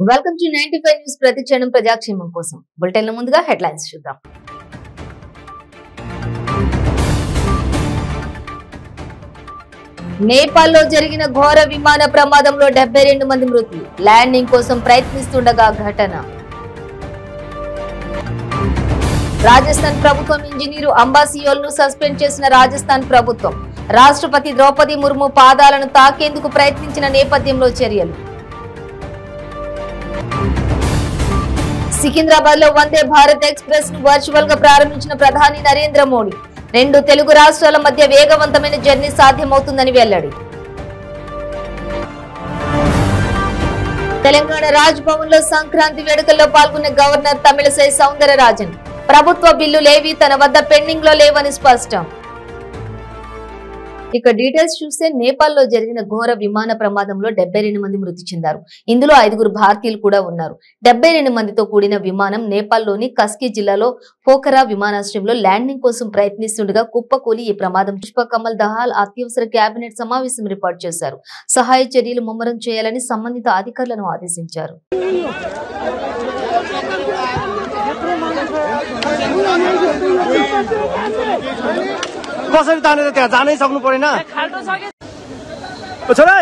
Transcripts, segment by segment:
Welcome to 95 news. ప్రతి క్షణం ప్రజాక్షేమం కోసం. బులెటిన్ ముందుగా హెడ్లైన్స్ చూద్దాం. నేపాల్లో జరిగిన ఘోర విమాన ప్రమాదంలో 72 మంది మృతి. ల్యాండింగ్ కోసం ప్రయత్నిస్తుండగా ఘటన. రాజస్థాన్ ప్రభుత్వం ఇంజనీరు అంబాసియోల్ ను సస్పెండ్ చేసిన రాజస్థాన్ ప్రభుత్వం. రాష్ట్రపతి ద్రౌపది ముర్ము పాదాలను తాకేందుకు ప్రయత్నించిన నేపథ్యంలో చర్యలు. సికింద్రాబాద్ లో వందే భారత్ ఎక్స్ప్రెస్ ను వర్చువల్ గా ప్రారంభించిన ప్రధాని నరేంద్ర మోడీ. 2 తెలుగు రాష్ట్రాల మధ్య వేగవంతమైన జర్నీ సాధ్యమవుతుందని వెల్లడి. తెలంగాణ రాజ్ భవన్ లో సంక్రాంతి వేడుకల్లో పాల్గొన్న గవర్నర్ తమిళసై సౌందరరాజన్. ప్రభుత్వ బిల్లులేవి తన వద్ద పెండింగ్ లో లేవని స్పష్టం. ఇక డీటెయిల్స్ చూస్తే నేపాల్లో జరిగిన ఘోర విమాన ప్రమాదంలో 72 మంది మృతి చెందారు. ఇందులో 5 భారతీయులు కూడా ఉన్నారు. 72 మందితో కూడిన విమానం నేపాల్లోని కస్కీ జిల్లాలో పోఖరా విమానాశ్రయంలో ల్యాండింగ్ కోసం ప్రయత్నిస్తుండగా కుప్పకూలి ఈ ప్రమాదం. పుష్పకమల్ దహాల్ అత్యవసర కేబినెట్ సమావేశం ఏర్పాటు చేశారు. సహాయ చర్యలు ముమ్మరం చేయాలని సంబంధిత అధికారులను ఆదేశించారు. कसरी तानेर त्यहाँ जानै सक्नु परेन छोरा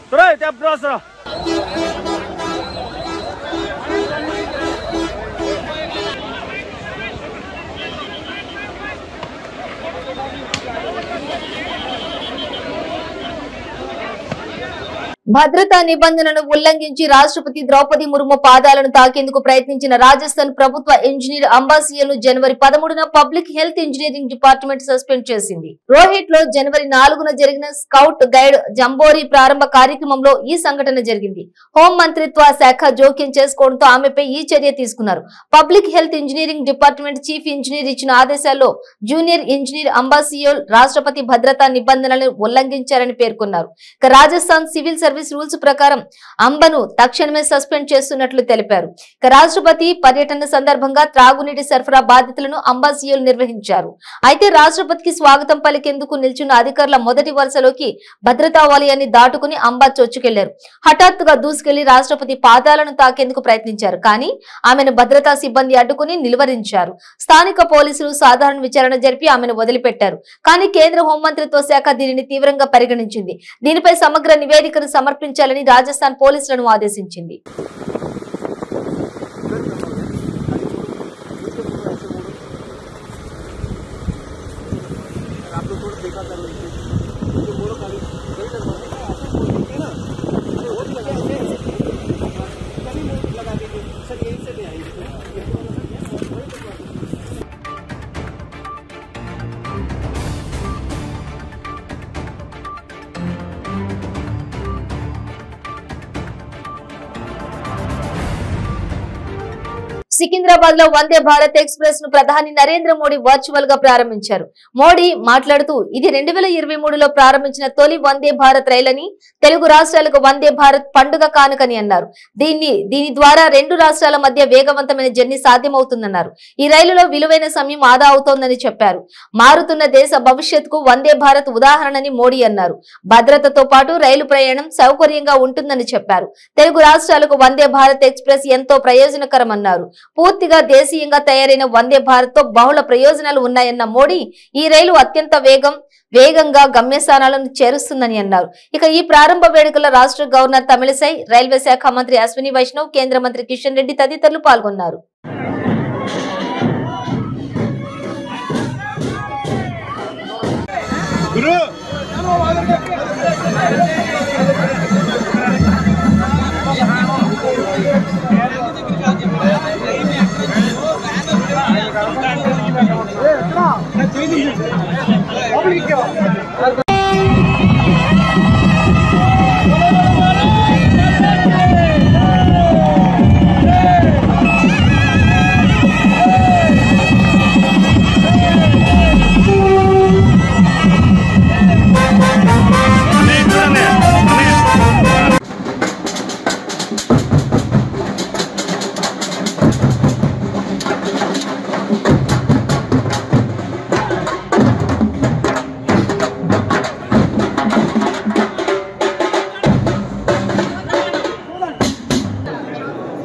छोरा त्यहाँ ब्रस र భద్రతా నిబంధనలను ఉల్లంఘించి రాష్ట్రపతి ద్రౌపది ముర్ము పాదాలను తాకేందుకు ప్రయత్నించిన రాజస్థాన్ ప్రభుత్వ ఇంజనీర్ అంబాసియోల్ ను జనవరి 13న public health engineering department suspend చేసింది. రోహిత్ లో జనవరి 4న జరిగిన స్కౌట్ గైడ్ జంబోరీ ప్రారంభ కార్యక్రమంలో ఈ సంఘటన జరిగింది. హోం మంత్రిత్వ శాఖ జోక్యం చేసుకోవడంతో ఆమెపై ఈ చర్య తీసుకున్నారు. Public health engineering department chief engineer ఇచ్చిన ఆదేశాల్లో జూనియర్ ఇంజనీర్ అంబాసియోల్ రాష్ట్రపతి భద్రతా నిబంధనలను ఉల్లంఘించారని పేర్కొన్నారు. రాజస్థాన్ సివిల్ సర్వీస్ రూల్స్ ప్రకారం అంబను తక్షణమే సస్పెండ్ చేస్తున్నట్లు తెలిపారు. రాష్ట్రపతి పర్యటన సందర్భంగా త్రాగునీటి సరఫరా బాధ్యతలను అంబాసియోల్ నిర్వహించారు. అయితే రాష్ట్రపతికి స్వాగతం పలికేందుకు నిల్చున్న అధికారుల మొదటి వరుసలోకి భద్రతా వలయాన్ని దాటుకుని అంబా చొచ్చుకెళ్లారు. హఠాత్తుగా దూసుకెళ్లి రాష్ట్రపతి పాదాలను తాకేందుకు ప్రయత్నించారు. కానీ ఆమెను భద్రతా సిబ్బంది అడ్డుకుని నిలువరించారు. స్థానిక పోలీసులు సాధారణ విచారణ జరిపి ఆమెను వదిలిపెట్టారు. కానీ కేంద్ర హోంమంత్రిత్వ శాఖ దీనిని తీవ్రంగా పరిగణించింది. దీనిపై సమగ్ర నివేదికను సమర్పించాలని రాజస్థాన్ పోలీసులను ఆదేశించింది. సికింద్రాబాద్ లో వందే భారత్ ఎక్స్ప్రెస్ ను ప్రధాని నరేంద్ర మోడీ వర్చువల్ గా ప్రారంభించారు. మోడీ మాట్లాడుతూ ఇది 2023లో ప్రారంభించిన తొలి వందే భారత్ రైలని, తెలుగు రాష్ట్రాలకు వందే భారత్ పండుగ కానుకని అన్నారు. దీని ద్వారా 2 రాష్ట్రాల మధ్య వేగవంతమైన జర్నీ సాధ్యమవుతుందన్నారు. ఈ రైలులో విలువైన సమయం ఆదా అవుతోందని చెప్పారు. మారుతున్న దేశ భవిష్యత్తుకు వందే భారత్ ఉదాహరణని మోడీ అన్నారు. భద్రతతో పాటు రైలు ప్రయాణం సౌకర్యంగా ఉంటుందని చెప్పారు. తెలుగు రాష్ట్రాలకు వందే భారత్ ఎక్స్ప్రెస్ ఎంతో ప్రయోజనకరమన్నారు. పూర్తిగా దేశీయంగా తయారైన వందే భారత్ తో బహుళ ప్రయోజనాలు ఉన్నాయన్న మోడీ ఈ రైలు అత్యంత వేగంగా గమ్యస్థానాలను చేరుస్తుందని అన్నారు. ఇక ఈ ప్రారంభ వేడుకల్లో రాష్ట్ర గవర్నర్ తమిళసై, రైల్వే శాఖ మంత్రి అశ్విని వైష్ణవ్, కేంద్ర మంత్రి కిషన్ రెడ్డి తదితరులు పాల్గొన్నారు.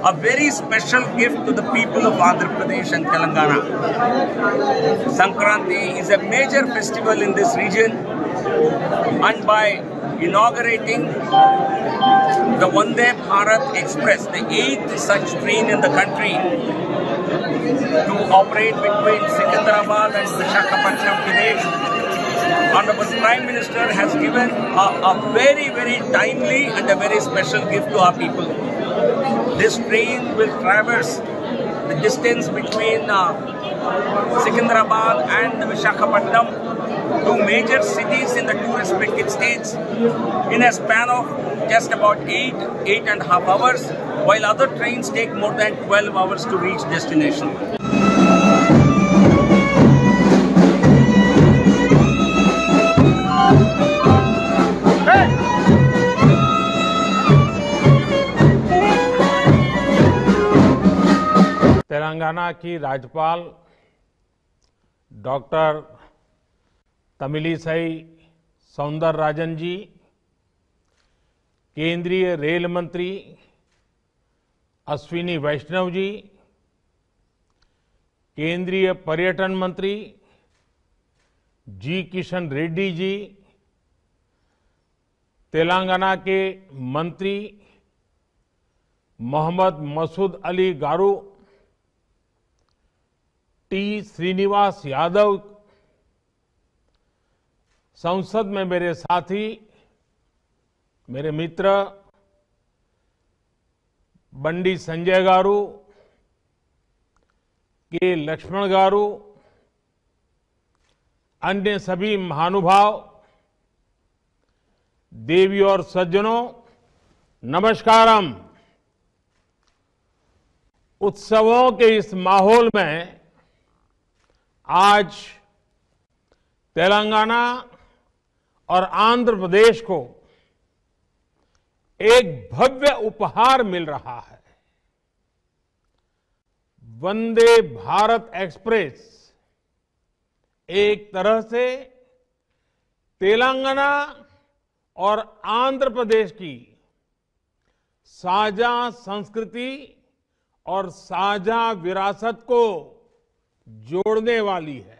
a very special gift to the people of Andhra Pradesh and Telangana. Sankranti is a major festival in this region, and by inaugurating the Vande Bharat Express, the 8th such train in the country to operate between Secunderabad and Visakhapatnam today, Honorable Prime Minister has given a very, very timely and a very special gift to our people. This train will traverse the distance between Secunderabad and Visakhapatnam, two major cities in the two respective states, in a span of just about 8.5 hours, while other trains take more than 12 hours to reach destination. Telangana की राज्यपाल doctor Tamilisai Soundararajan जी, केंद्रीय rail मंत्री अश्विनी वैष्णव जी, केंद्रीय पर्यटन मंत्री जी किशन रेड्डी जी, तेलंगाना के मंत्री मोहम्मद मसूद अली गारू, T Srinivas Yadav, संसद में मेरे साथी, मेरे मित्र बंडी संजय गारू, के लक्ष्मण गारू, अन्य सभी महानुभाव, देवी और सज्जनों, नमस्कारम। उत्सवों के इस माहौल में आज तेलंगाना और आंध्र प्रदेश को एक भव्य उपहार मिल रहा है। वंदे भारत एक्सप्रेस एक तरह से तेलंगाना और आंध्र प्रदेश की साझा संस्कृति और साझा विरासत को जोड़ने वाली है।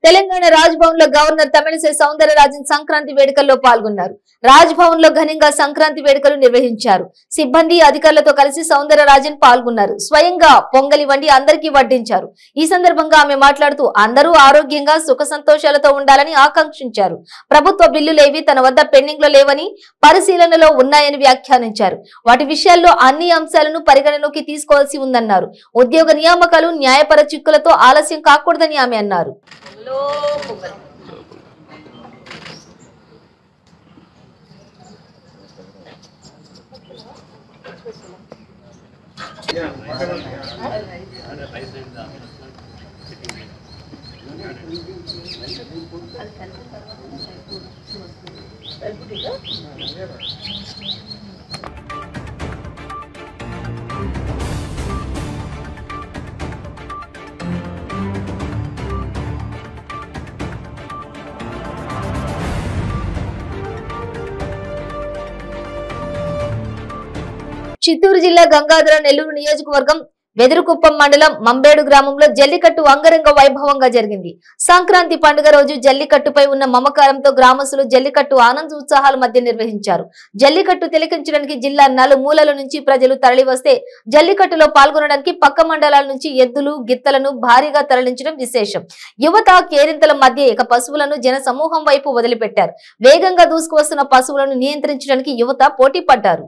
తెలంగాణ రాజ్భవన్ లో గవర్నర్ తమిళిసై సౌందరరాజన్ సంక్రాంతి వేడుకల్లో పాల్గొన్నారు. రాజ్భవన్ లో ఘనంగా సంక్రాంతి వేడుకలు నిర్వహించారు. సిబ్బంది అధికారులతో కలిసి సౌందరరాజన్ పాల్గొన్నారు. స్వయంగా పొంగలి వండి అందరికీ వడ్డించారు. ఈ సందర్భంగా ఆమె మాట్లాడుతూ అందరూ ఆరోగ్యంగా సుఖ సంతోషాలతో ఉండాలని ఆకాంక్షించారు. ప్రభుత్వ బిల్లులేవి తన వద్ద పెండింగ్ లో లేవని, పరిశీలనలో ఉన్నాయని వ్యాఖ్యానించారు. వాటి విషయాల్లో అన్ని అంశాలను పరిగణలోకి తీసుకోవాల్సి ఉందన్నారు. ఉద్యోగ నియామకాలు న్యాయపర చిక్కులతో ఆలస్యం కాకూడదని ఆమె అన్నారు. చిత్తూరు జిల్లా గంగాధర నెల్లూరు నియోజకవర్గం వెదురుకుప్పం మండలం మంబేడు గ్రామంలో జల్లికట్టు అంగరంగ వైభవంగా జరిగింది. సంక్రాంతి పండుగ రోజు జల్లికట్టుపై ఉన్న మమకారంతో గ్రామస్తులు జల్లికట్టు ఆనంద ఉత్సాహాల మధ్య నిర్వహించారు. జల్లికట్టు తిలకించడానికి జిల్లా నలుమూలల నుంచి ప్రజలు తరలివస్తే జల్లికట్టులో పాల్గొనడానికి పక్క మండలాల నుంచి ఎద్దులు, గిత్తలను భారీగా తరలించడం విశేషం. యువత కేరింతల మధ్య ఇక పశువులను జన సమూహం వైపు వదిలిపెట్టారు. వేగంగా దూసుకువస్తున్న పశువులను నియంత్రించడానికి యువత పోటీ పడ్డారు.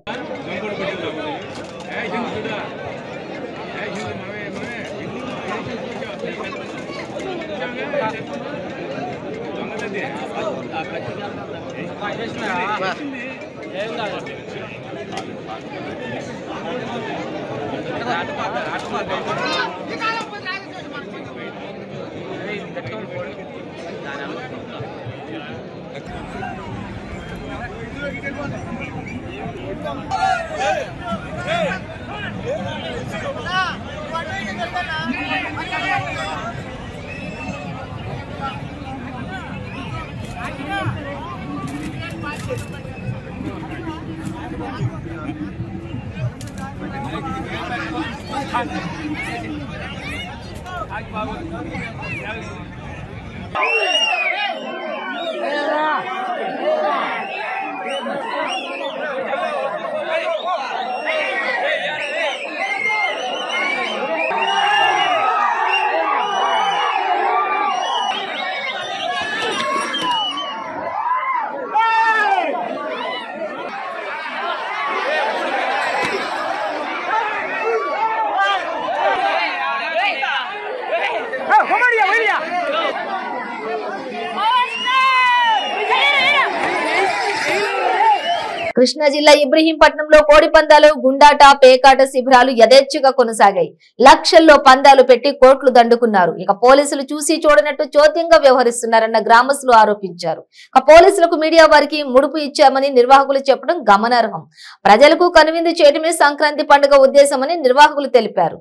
కృష్ణా జిల్లా ఇబ్రహీంపట్నంలో కోడి పందాలు, గుండాట, పేకాట శిబిరాలు యథేచ్ఛగా కొనసాగాయి. లక్షల్లో పందాలు పెట్టి కోట్లు దండుకున్నారు. ఇక పోలీసులు చూసి చూడనట్టు చోద్యంగా వ్యవహరిస్తున్నారన్న గ్రామస్తులు ఆరోపించారు. ఇక పోలీసులకు మీడియా వారికి ముడుపు ఇచ్చామని నిర్వాహకులు చెప్పడం గమనార్హం. ప్రజలకు కనువిందు చేయడమే సంక్రాంతి పండుగ ఉద్దేశమని నిర్వాహకులు తెలిపారు.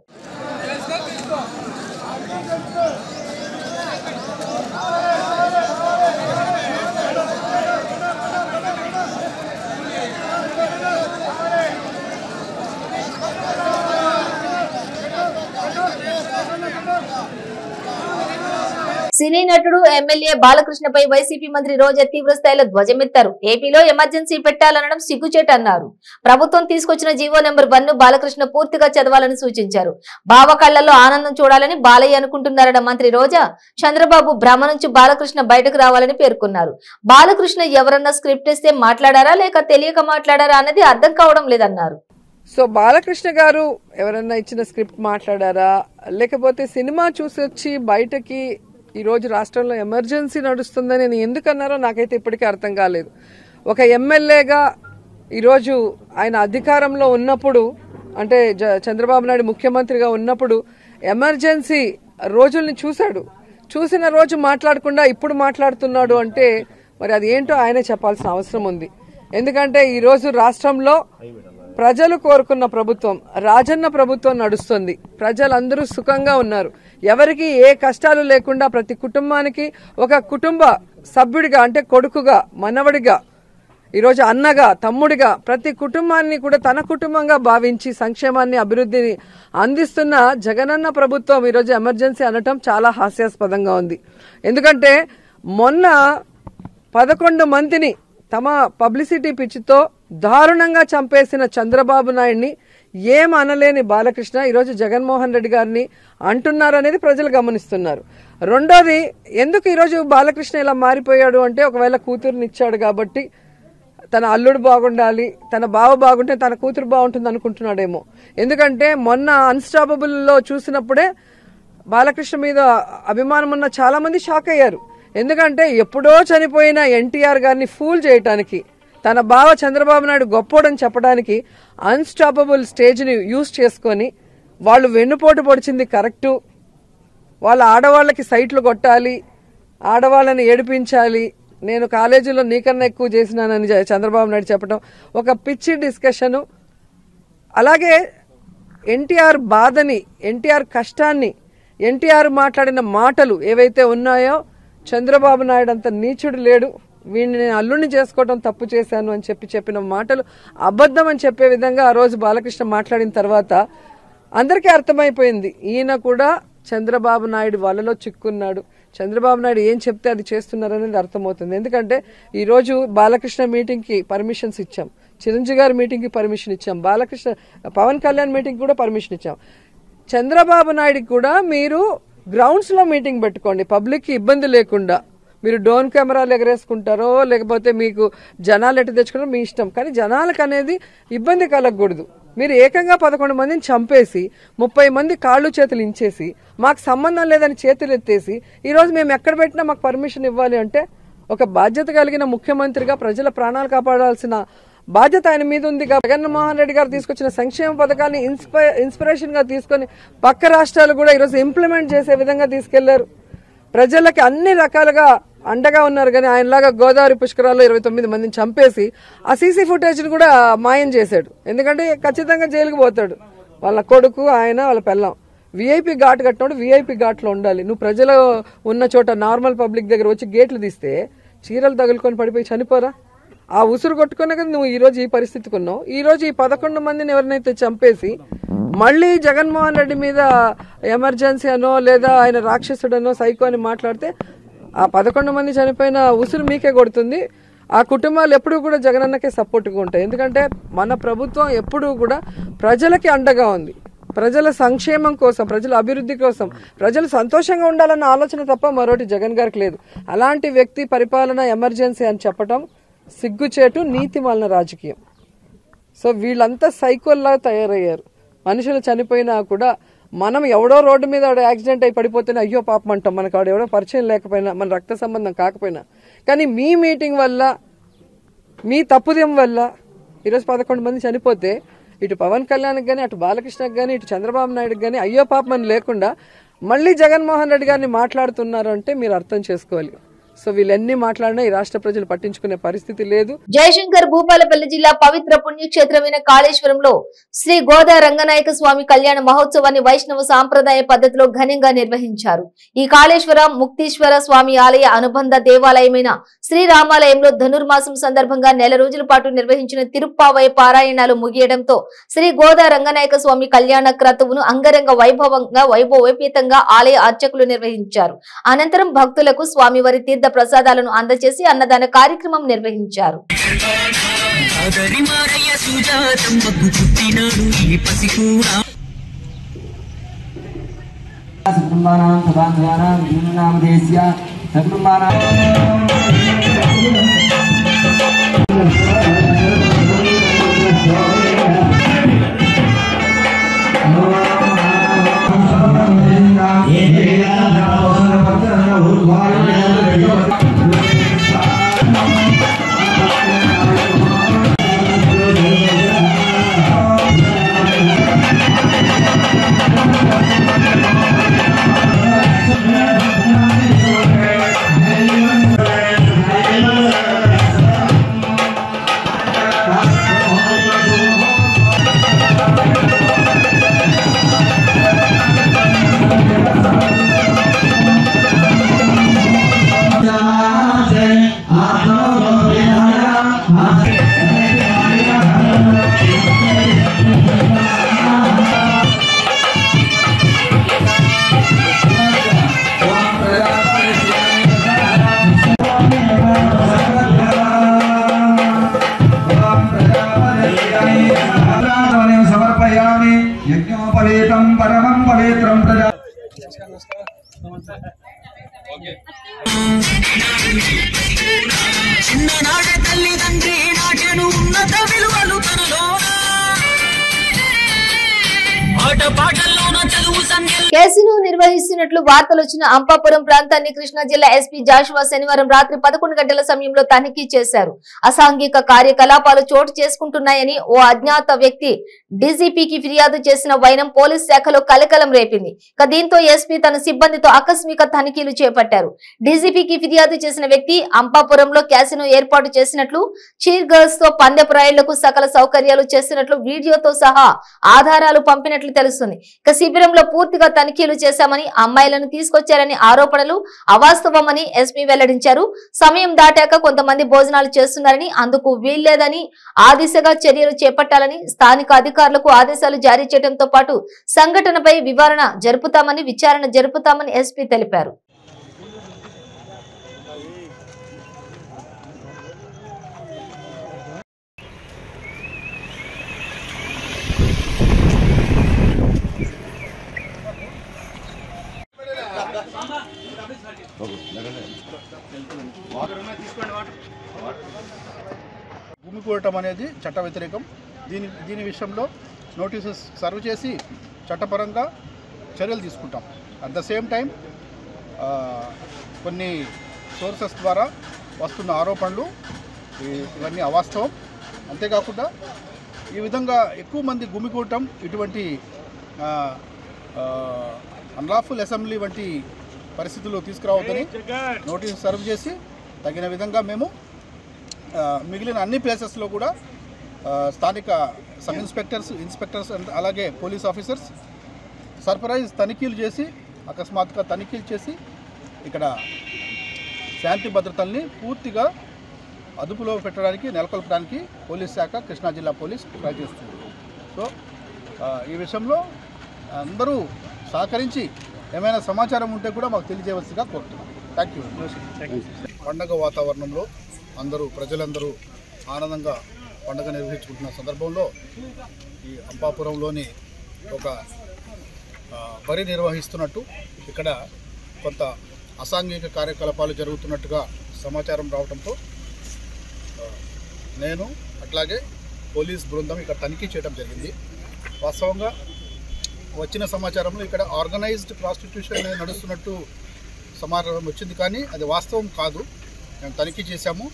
సినీ నటుడు ఎమ్మెల్యే బాలకృష్ణపై వైసీపీ మంత్రి రోజా తీవ్ర స్థాయిలో ధ్వజమెత్తారు. ఏపీలో ఎమర్జెన్సీ పెట్టాలనడం సిగ్గుచేట అన్నారు. ప్రభుత్వం తీసుకొచ్చిన జీవో నెంబర్ 1 ను బాలకృష్ణ పూర్తిగా చదవాలని సూచించారు. బావ కళ్లలో ఆనందం చూడాలని బాలయ్య అనుకుంటున్నారన్న మంత్రి రోజా చంద్రబాబు భ్రమ నుంచి బాలకృష్ణ బయటకు రావాలని పేర్కొన్నారు. బాలకృష్ణ ఎవరన్నా స్క్రిప్ట్ ఇస్తే మాట్లాడారా లేక తెలియక మాట్లాడారా అన్నది అర్థం కావడం లేదన్నారు. సో బాలకృష్ణ గారు ఎవరన్నా ఇచ్చిన స్క్రిప్ట్ మాట్లాడారా లేకపోతే సినిమా చూసి వచ్చి బయటకి ఈరోజు రాష్ట్రంలో ఎమర్జెన్సీ నడుస్తుందని నేను ఎందుకన్నారో నాకైతే ఇప్పటికీ అర్థం కాలేదు. ఒక ఎమ్మెల్యేగా ఈరోజు ఆయన అధికారంలో ఉన్నప్పుడు అంటే చంద్రబాబు నాయుడు ముఖ్యమంత్రిగా ఉన్నప్పుడు ఎమర్జెన్సీ రోజుల్ని చూశాడు. చూసిన రోజు మాట్లాడకుండా ఇప్పుడు మాట్లాడుతున్నాడు అంటే మరి అది ఏంటో ఆయనే చెప్పాల్సిన అవసరం ఉంది. ఎందుకంటే ఈరోజు రాష్ట్రంలో ప్రజలు కోరుకున్న ప్రభుత్వం రాజన్న ప్రభుత్వం నడుస్తుంది. ప్రజలందరూ సుఖంగా ఉన్నారు. ఎవరికి ఏ కష్టాలు లేకుండా ప్రతి కుటుంబానికి ఒక కుటుంబ సభ్యుడిగా అంటే కొడుకుగా, మనవడిగా, ఈరోజు అన్నగా, తమ్ముడిగా ప్రతి కుటుంబాన్ని కూడా తన కుటుంబంగా భావించి సంక్షేమాన్ని, అభివృద్ధిని అందిస్తున్న జగనన్న ప్రభుత్వం ఈరోజు ఎమర్జెన్సీ అనటం చాలా హాస్యాస్పదంగా ఉంది. ఎందుకంటే మొన్న 11 మందిని తమ పబ్లిసిటీ పిచ్చితో దారుణంగా చంపేసిన చంద్రబాబు నాయుడిని ఏం అనలేని బాలకృష్ణ ఈరోజు జగన్మోహన్ రెడ్డి గారిని అంటున్నారనేది ప్రజలు గమనిస్తున్నారు. రెండోది, ఎందుకు ఈరోజు బాలకృష్ణ ఇలా మారిపోయాడు అంటే ఒకవేళ కూతురుని ఇచ్చాడు కాబట్టి తన అల్లుడు బాగుండాలి, తన బావ బాగుంటే తన కూతురు బాగుంటుంది అనుకుంటున్నాడేమో. ఎందుకంటే మొన్న అన్స్టాపబుల్లో చూసినప్పుడే బాలకృష్ణ మీద అభిమానం ఉన్న చాలా మంది షాక్ అయ్యారు. ఎందుకంటే ఎప్పుడో చనిపోయిన ఎన్టీఆర్ గారిని ఫూల్ చేయటానికి, తన బావ చంద్రబాబు నాయుడు గొప్పోడని చెప్పడానికి అన్స్టాపబుల్ స్టేజ్ని యూజ్ చేసుకొని వాళ్ళు వెన్నుపోటు పొడిచింది కరెక్టు, వాళ్ళ ఆడవాళ్ళకి సైట్లు కొట్టాలి, ఆడవాళ్ళని ఏడిపించాలి, నేను కాలేజీలో నీకన్నా ఎక్కువ చేసినానని చంద్రబాబు నాయుడు చెప్పడం ఒక పిచ్చి డిస్కషను. అలాగే ఎన్టీఆర్ బాధని, ఎన్టీఆర్ కష్టాన్ని, ఎన్టీఆర్ మాట్లాడిన మాటలు ఏవైతే ఉన్నాయో చంద్రబాబు నాయుడు అంత నీచుడు లేడు, వీడిని నేను అల్లుడిని చేసుకోవడం తప్పు చేశాను అని చెప్పిన మాటలు అబద్ధం అని చెప్పే విధంగా ఆ రోజు బాలకృష్ణ మాట్లాడిన తర్వాత అందరికీ అర్థమైపోయింది ఈయన కూడా చంద్రబాబు నాయుడు వలలో చిక్కున్నాడు. చంద్రబాబు నాయుడు ఏం చెప్తే అది చేస్తున్నారనేది అర్థమవుతుంది. ఎందుకంటే ఈరోజు బాలకృష్ణ మీటింగ్కి పర్మిషన్స్ ఇచ్చాం, చిరంజీవి గారి మీటింగ్కి పర్మిషన్ ఇచ్చాం, పవన్ కళ్యాణ్ మీటింగ్ కూడా పర్మిషన్ ఇచ్చాం. చంద్రబాబు నాయుడికి కూడా మీరు గ్రౌండ్స్లో మీటింగ్ పెట్టుకోండి, పబ్లిక్కి ఇబ్బంది లేకుండా. మీరు డ్రోన్ కెమెరాలు ఎగరేసుకుంటారో లేకపోతే మీకు జనాలు ఎట్టు తెచ్చుకున్నారో మీ ఇష్టం, కానీ జనాలకు అనేది ఇబ్బంది కలగకూడదు. మీరు ఏకంగా 11 మందిని చంపేసి 30 మంది కాళ్ళు చేతులు ఇంచేసి మాకు సంబంధం లేదని చేతులు ఎత్తేసి ఈరోజు మేము ఎక్కడ పెట్టినా మాకు పర్మిషన్ ఇవ్వాలి అంటే ఒక బాధ్యత కలిగిన ముఖ్యమంత్రిగా ప్రజల ప్రాణాలు కాపాడాల్సిన బాధ్యత ఆయన మీద ఉంది. జగన్మోహన్ రెడ్డి గారు తీసుకొచ్చిన సంక్షేమ పథకాన్ని ఇన్స్పిరేషన్ గా తీసుకొని పక్క రాష్ట్రాలు కూడా ఈరోజు ఇంప్లిమెంట్ చేసే విధంగా తీసుకెళ్లారు. ప్రజలకి అన్ని రకాలుగా అండగా ఉన్నారు. కానీ ఆయనలాగా గోదావరి పుష్కరాల్లో 29 మందిని చంపేసి ఆ సీసీ ఫుటేజ్ని కూడా మాయం చేశాడు. ఎందుకంటే ఖచ్చితంగా జైలుకు పోతాడు వాళ్ళ కొడుకు, ఆయన, వాళ్ళ పెళ్ళాం. వీఐపీ ఘాట్ కట్టినప్పుడు వీఐపీ ఘాట్లో ఉండాలి. నువ్వు ప్రజలు ఉన్న చోట నార్మల్ పబ్లిక్ దగ్గర వచ్చి గేట్లు తీస్తే చీరలు తగులుకొని పడిపోయి చనిపోరా? ఆ ఉసురు కొట్టుకునే కదా నువ్వు ఈరోజు ఈ పరిస్థితికి ఉన్నావు. ఈరోజు ఈ 11 మందిని ఎవరినైతే చంపేసి మళ్ళీ జగన్మోహన్ రెడ్డి మీద ఎమర్జెన్సీ అనో లేదా ఆయన రాక్షసుడనో సైకో అని మాట్లాడితే ఆ 11 మంది చనిపోయిన ఉసురు మీకే కొడుతుంది. ఆ కుటుంబాలు ఎప్పుడూ కూడా జగనన్నకే సపోర్ట్గా ఉంటాయి. ఎందుకంటే మన ప్రభుత్వం ఎప్పుడూ కూడా ప్రజలకి అండగా ఉంది. ప్రజల సంక్షేమం కోసం, ప్రజల అభివృద్ధి కోసం, ప్రజలు సంతోషంగా ఉండాలన్న ఆలోచన తప్ప మరోటి జగన్ గారికి లేదు. అలాంటి వ్యక్తి పరిపాలన ఎమర్జెన్సీ అని చెప్పటం సిగ్గుచేటు, నీతి మాలిన రాజకీయం. సో వీళ్ళంతా సైకోల్లా తయారయ్యారు. మనుషులు చనిపోయినా కూడా మనం ఎవడో రోడ్డు మీద యాక్సిడెంట్ అయి పడిపోతేనే అయ్యో పాపం అంటాం, మనకు ఆడ ఎవడో పరిచయం లేకపోయినా, మన రక్త సంబంధం కాకపోయినా. కానీ మీ మీటింగ్ వల్ల, మీ తప్పుదేం వల్ల ఈరోజు 11 మంది చనిపోతే ఇటు పవన్ కళ్యాణ్కి కానీ, అటు బాలకృష్ణకి కానీ, ఇటు చంద్రబాబు నాయుడుకి కానీ అయ్యో పాపం అని లేకుండా మళ్ళీ జగన్మోహన్ రెడ్డి గారిని మాట్లాడుతున్నారు అంటే మీరు అర్థం చేసుకోవాలి. సో వీళ్ళెన్ని మాట్లాడినా ఈ రాష్ట్ర ప్రజలు పట్టించుకునే పరిస్థితి లేదు. జయశంకర్ భూపాలపల్లి జిల్లా పవిత్ర పుణ్యక్షేత్రమైన కాళేశ్వరంలో శ్రీ గోదా రంగనాయక స్వామి కళ్యాణ మహోత్సవాన్ని వైష్ణవ సాంప్రదాయ పద్ధతిలో ఘనంగా నిర్వహించారు. ఈ కాళేశ్వర ముక్తీశ్వర స్వామి ఆలయ అనుబంధ దేవాలయమైన శ్రీరామాలయంలో ధనుర్మాసం సందర్భంగా నెల రోజుల పాటు నిర్వహించిన తిరుప్పావై పారాయణాలు ముగియడంతో శ్రీ గోదా రంగనాయక స్వామి కళ్యాణ క్రతువును అంగరంగ వైభవోపేతంగా ఆలయ అర్చకులు నిర్వహించారు. అనంతరం భక్తులకు స్వామివారి తీర్థ ప్రసాదాలను అందజేసి అన్నదాన కార్యక్రమం నిర్వహించారు. చిన్ననాట తల్లిదండ్రి నాటను ఉన్నత విలువలు తనలోనా ఆటపాటల్లోన చదువు సంధ్యలు కేసును నిర్వహిస్తున్నట్లు వార్తలు వచ్చిన అంపాపురం ప్రాంతాన్ని కృష్ణా జిల్లా ఎస్పీ జాషువా శనివారం రాత్రి 11 గంటల సమయంలో తనిఖీ చేశారు. అసాంఘిక కార్యకలాపాలు చోటు చేసుకుంటున్నాయని ఓ అజ్ఞాత వ్యక్తి డీజీపీకి ఫిర్యాదు చేసిన వైనం పోలీస్ శాఖలో కలకలం రేపింది. దీంతో ఎస్పీ తన సిబ్బందితో ఆకస్మిక తనిఖీలు చేపట్టారు. డీజీపీకి ఫిర్యాదు చేసిన వ్యక్తి అంపాపురంలో క్యాసినో ఏర్పాటు చేసినట్లు, చీర్ గర్ల్స్ తో పందెపు రాయుళ్లకు సకల సౌకర్యాలు చేసినట్లు వీడియోతో సహా ఆధారాలు పంపినట్లు తెలుస్తుంది. శిబిరంలో పూర్తిగా తనిఖీలు చేశామని, అమ్మాయిలను తీసుకొచ్చారని ఆరోపణలు అవాస్తవమని ఎస్పీ వెల్లడించారు. సమయం దాటాక కొంతమంది భోజనాలు చేస్తున్నారని, అందుకు వీల్లేదని, ఆ దిశగా చర్యలు చేపట్టాలని స్థానిక అధికారులకు ఆదేశాలు జారీ చేయడంతో పాటు సంఘటనపై విచారణ జరుపుతామని ఎస్పీ తెలిపారు. భూమి కోరటం అనేది చట్ట వ్యతిరేకం. దీని విషయంలో నోటీసెస్ సర్వ్ చేసి చట్టపరంగా చర్యలు తీసుకుంటాం. అట్ ద సేమ్ టైం కొన్ని సోర్సెస్ ద్వారా వస్తున్న ఆరోపణలు ఇవన్నీ అవాస్తవం. అంతేకాకుండా ఈ విధంగా ఎక్కువ మంది గుమికూడటం, ఇటువంటి అన్లాఫుల్ అసెంబ్లీ వంటి పరిస్థితుల్లో తీసుకురావద్దని నోటీసు సర్వ్ చేసి తగిన విధంగా మేము మిగిలిన అన్ని ప్లేసెస్లో కూడా స్థానిక సబ్ ఇన్స్పెక్టర్స్ అండ్ అలాగే పోలీస్ ఆఫీసర్స్ సర్ప్రైజ్ తనిఖీలు చేసి, అకస్మాత్తుగా తనిఖీలు చేసి ఇక్కడ శాంతి భద్రతల్ని పూర్తిగా అదుపులో పెట్టడానికి నెలకొల్పడానికి పోలీస్ శాఖ కృష్ణా జిల్లా పోలీస్ ట్రై చేస్తుంది. సో ఈ విషయంలో అందరూ సహకరించి ఏమైనా సమాచారం ఉంటే కూడా మాకు తెలియజేయవలసిగా కోరుతున్నాం. Thank you. పండగ వాతావరణంలో ప్రజలందరూ ఆనందంగా పండుగ నిర్వహించుకుంటున్న సందర్భంలో ఈ అంబాపురంలోని ఒక బరి నిర్వహిస్తున్నట్టు ఇక్కడ కొంత అసాంఘిక కార్యకలాపాలు జరుగుతున్నట్టుగా సమాచారం రావడంతో నేను అట్లాగే పోలీస్ బృందం ఇక్కడ తనిఖీ చేయడం జరిగింది. వాస్తవంగా వచ్చిన సమాచారంలో ఇక్కడ ఆర్గనైజ్డ్ ప్రాస్టిట్యూషన్ అనేది నడుస్తున్నట్టు సమాచారం వచ్చింది, కానీ అది వాస్తవం కాదు. మేము తనిఖీ చేశాము.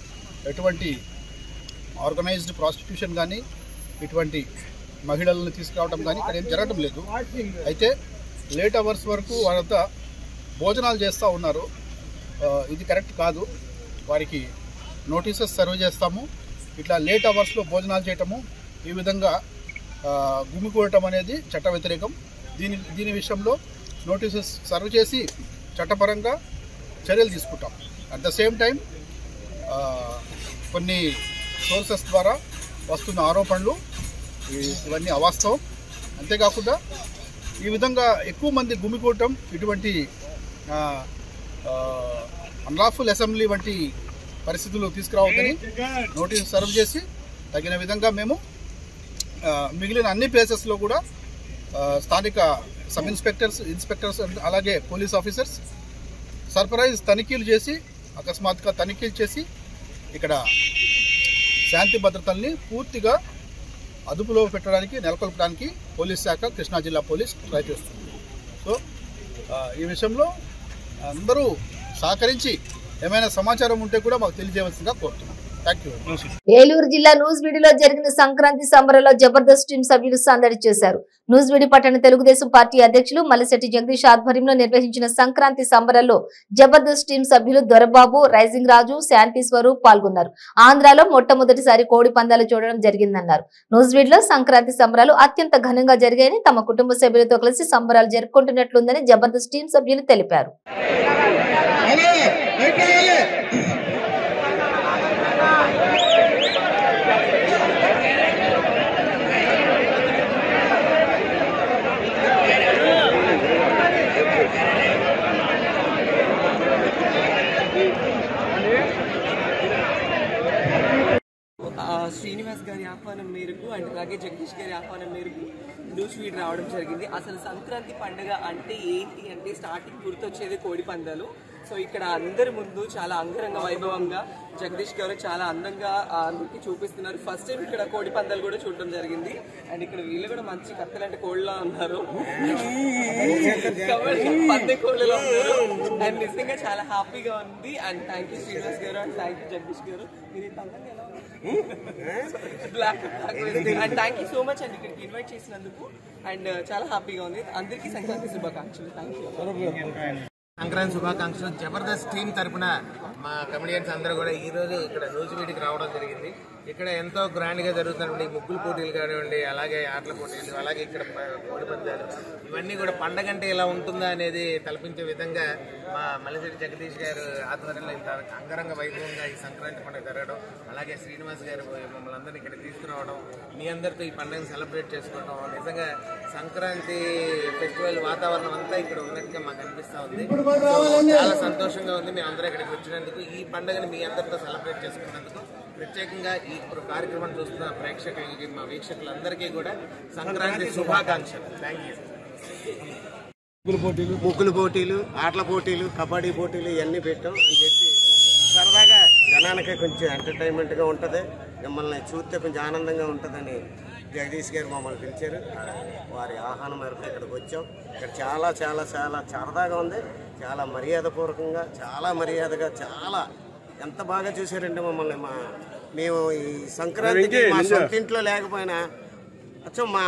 ఎటువంటి ఆర్గనైజ్డ్ ప్రాస్టిట్యూషన్ కానీ ఇటువంటి మహిళలను తీసుకురావడం కానీ ఇక్కడ ఏం జరగడం లేదు. అయితే లేట్ అవర్స్ వరకు వారంతా భోజనాలు చేస్తూ ఉన్నారు. ఇది కరెక్ట్ కాదు. వారికి నోటీసెస్ సర్వ్ చేస్తాము. ఇట్లా లేట్ అవర్స్లో భోజనాలు చేయటము, ఈ విధంగా గుమికూడటం అనేది చట్ట వ్యతిరేకం. దీని విషయంలో నోటీసెస్ సర్వ్ చేసి చట్టపరంగా చర్యలు తీసుకుంటాం. అట్ ద సేమ్ టైం కొన్ని సోర్సెస్ ద్వారా వస్తున్న ఆరోపణలు ఇవన్నీ అవాస్తవం. అంతేకాకుండా ఈ విధంగా ఎక్కువ మంది గుమికూడటం, ఇటువంటి అన్లాఫుల్ అసెంబ్లీ వంటి పరిస్థితులు తీసుకురావద్దని నోటీసు సర్వ్ చేసి తగిన విధంగా మేము మిగిలిన అన్ని ప్లేసెస్లో కూడా స్థానిక సబ్ ఇన్స్పెక్టర్స్ అలాగే పోలీస్ ఆఫీసర్స్ సర్ప్రైజ్ తనిఖీలు చేసి అకస్మాత్తుగా తనిఖీలు చేసి ఇక్కడ శాంతి భద్రతల్ని పూర్తిగా అదుపులో పెట్టడానికి నెలకొల్పడానికి పోలీస్ శాఖ కృష్ణా జిల్లా పోలీస్ ట్రై చేస్తుంది. సో ఈ విషయంలో అందరూ సహకరించి ఏమైనా సమాచారం ఉంటే కూడా మాకు తెలియజేయవలసిందిగా కోరుతున్నాం. ఏలూరు జిల్లా నూజివీడులో జరిగిన సంక్రాంతి సంబరాల్లో జబర్దస్త్ టీం సభ్యులు సందడి చేశారు. నూజివీడు పట్టణ తెలుగుదేశం పార్టీ అధ్యక్షులు మల్లిశెట్టి జగదీష్ ఆధ్వర్యంలో నిర్వహించిన సంక్రాంతి సంబరాల్లో జబర్దస్త్ టీం సభ్యులు దొరబాబు, రైజింగ్ రాజు, శాంతి స్వరూప్ పాల్గొన్నారు. ఆంధ్రాలో మొట్టమొదటిసారి కోడి పందాలు చూడడం జరిగిందన్నారు. నూజివీడులో సంక్రాంతి సంబరాలు అత్యంత ఘనంగా జరిగాయని, తమ కుటుంబ సభ్యులతో కలిసి సంబరాలు జరుపుకుంటున్నట్లుందని జబర్దస్త్ టీం సభ్యులు తెలిపారు. శ్రీనివాస్ గారి ఆహ్వానం మేరకు అండ్ అలాగే జగదీష్ గారి ఆహ్వానం మేరకు నూజివీడు రావడం జరిగింది. అసలు సంక్రాంతి పండుగ అంటే ఏంటి అంటే స్టార్టింగ్ గుర్తొచ్చేది కోడి పందాలు. సో ఇక్కడ అందరి ముందు చాలా అంగరంగ వైభవంగా జగదీష్ గారు చాలా అందంగా అందరికి చూపిస్తున్నారు. ఫస్ట్ టైం ఇక్కడ కోడి పందాలు కూడా చూడడం జరిగింది. అండ్ ఇక్కడ వీళ్ళు కూడా మంచి కత్తలంటే కోళ్ళలా ఉన్నారు, పందే కోళ్ళలో ఉన్నారు. అండ్ నిజంగా చాలా హ్యాపీగా ఉంది. అండ్ థ్యాంక్ యూ శ్రీనివాస్ గారు and thank you Jagadish garu. మీరు black and thank you so much and ఇక్కడికి ఇన్వైట్ చేసినందుకు. అండ్ చాలా హ్యాపీగా ఉంది. అందరికీ సంక్రాంతి శుభాకాంక్షలు. Thank you. సంక్రాంతి శుభాకాంక్షలు. జబర్దస్త్ టీమ్ తరఫున మా కమెడియన్స్ అందరూ కూడా ఈరోజు ఇక్కడ నూజివీడికి రావడం జరిగింది. ఇక్కడ ఎంతో గ్రాండ్గా జరుగుతున్నటువంటి ముగ్గులు పోటీలు కానివ్వండి, అలాగే ఆటల పోటీలు, అలాగే ఇక్కడ కోడి పందాలు, ఇవన్నీ కూడా పండగ అంటే ఎలా ఉంటుందా అనేది తలపించే విధంగా మా మల్లిశెట్టి జగదీష్ గారు ఆధ్వర్యంలో ఇంత అంగరంగ వైభవంగా ఈ సంక్రాంతి పండుగ జరగడం, అలాగే శ్రీనివాస్ గారు మమ్మల్ని అందరినీ ఇక్కడ తీసుకురావడం, మీ అందరితో ఈ పండుగను సెలబ్రేట్ చేసుకోవడం, నిజంగా సంక్రాంతి ఫెస్టివల్ వాతావరణం అంతా ఇక్కడ ఉన్నట్టుగా మాకు అనిపిస్తూ ఉంది. చాలా సంతోషంగా ఉంది మేము అందరూ ఇక్కడికి వచ్చినందుకు, ఈ పండుగను మీ అందరితో సెలబ్రేట్ చేసుకున్నందుకు. ప్రత్యేకంగా ఈ కార్యక్రమం చూస్తున్న ప్రేక్షకులకి, మా వీక్షకులందరికీ కూడా సంక్రాంతి శుభాకాంక్షలు. Thank you. ముగ్గులు పోటీలు, ఆటల పోటీలు, కబడ్డీ పోటీలు ఇవన్నీ పెట్టాం అని చెప్పి సరదాగా జనానికి కొంచెం ఎంటర్టైన్మెంట్గా ఉంటుంది, మిమ్మల్ని చూస్తే కొంచెం ఆనందంగా ఉంటుందని జగదీష్ గారు మమ్మల్ని పిలిచారు. వారి ఆహ్వానం మేరకు ఇక్కడికి వచ్చాం. ఇక్కడ చాలా చాలా చాలా సరదాగా ఉంది, చాలా మర్యాదపూర్వకంగా, చాలా మర్యాదగా, చాలా ఎంత బాగా చూశారంటే మమ్మల్ని. మేము ఈ సంక్రాంతికి మా సొంత ఇంట్లో లేకపోయినా అచ్చం మా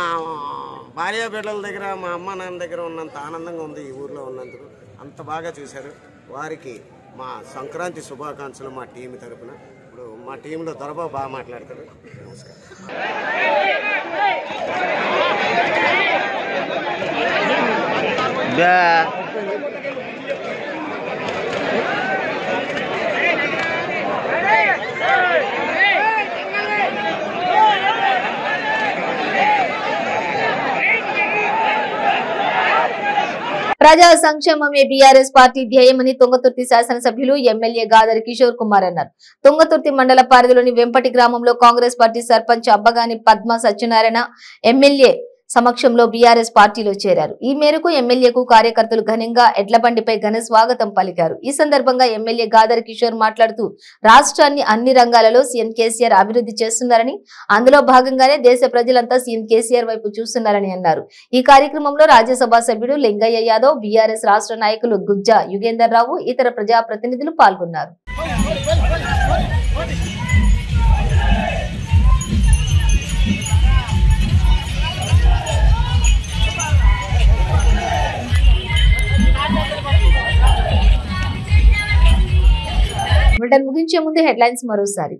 భార్య బిడ్డల దగ్గర, మా అమ్మ నాన్న దగ్గర ఉన్నంత ఆనందంగా ఉంది ఈ ఊర్లో ఉన్నందుకు. అంత బాగా చూశారు. వారికి మా సంక్రాంతి శుభాకాంక్షలు మా టీం తరఫున. ఇప్పుడు మా టీంలో దొరబాబు బాగా మాట్లాడతారు. నమస్కారం. ప్రజా సంక్షేమమే బీఆర్ఎస్ పార్టీ ధ్యేయమని తుంగతుర్తి శాసనసభ్యులు ఎమ్మెల్యే గాదరి కిషోర్ కుమార్ అన్నారు. తుంగతుర్తి మండల పరిధిలోని వెంపటి గ్రామంలో కాంగ్రెస్ పార్టీ సర్పంచ్ అబ్బగాని పద్మ సత్యనారాయణ ఎమ్మెల్యే సమక్షంలో బీఆర్ఎస్ పార్టీలో చేరారు. ఈ మేరకు ఎమ్మెల్యేకు కార్యకర్తలు ఘనంగా ఎడ్లబండిపై ఘన స్వాగతం పలికారు. ఈ సందర్భంగా ఎమ్మెల్యే గాదరి కిషోర్ మాట్లాడుతూ రాష్ట్రాన్ని అన్ని రంగాలలో సీఎం కేసీఆర్ అభివృద్ధి చేస్తున్నారని, అందులో భాగంగానే దేశ ప్రజలంతా సీఎం కేసీఆర్ వైపు చూస్తున్నారని అన్నారు. ఈ కార్యక్రమంలో రాజ్యసభ సభ్యుడు లింగయ్య యాదవ్, బీఆర్ఎస్ రాష్ట్ర నాయకులు గుజ్జా యుగేందర్ రావు, ఇతర ప్రజాప్రతినిధులు పాల్గొన్నారు. బులెటిన్ ముగించే ముందు హెడ్లైన్స్ మరోసారి.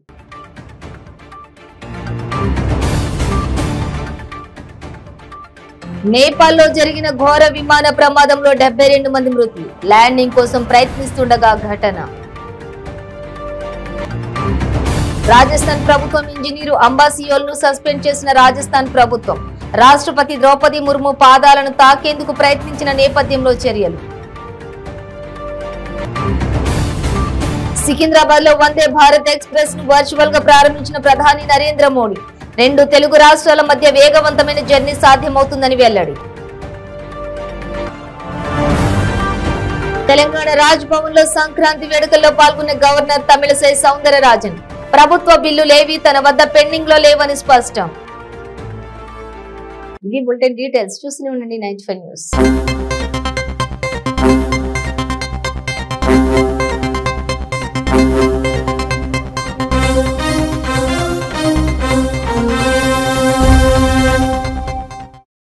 నేపాల్లో జరిగిన ఘోర విమాన ప్రమాదంలో 72 మంది మృతి, ల్యాండింగ్ కోసం ప్రయత్నిస్తుండగా ఘటన. రాజస్థాన్ ప్రభుత్వం ఇంజనీరు అంబాసియోల్ ను సస్పెండ్ చేసిన రాజస్థాన్ ప్రభుత్వం, రాష్ట్రపతి ద్రౌపది ముర్ము పాదాలను తాకేందుకు ప్రయత్నించిన నేపథ్యంలో చర్యలు. సికింద్రాబాద్ లో వందే భారత్ ఎక్స్ప్రెస్ ను వర్చువల్ గా ప్రారంభించిన ప్రధాని నరేంద్ర మోడీ, 2 తెలుగు రాష్ట్రాల మధ్య వేగవంతమైన జర్నీ సాధ్యమవుతుందని వెల్లడి. తెలంగాణ రాజ్ భవన్ లో సంక్రాంతి వేడుకల్లో పాల్గొన్న గవర్నర్ తమిళసై సౌందరరాజన్, ప్రభుత్వ బిల్లులేవి తన వద్ద పెండింగ్ లో లేవని స్పష్టం. ఇవి బులెటిన్ డీటెయిల్స్. చూస్తూనే ఉండండి 95 న్యూస్.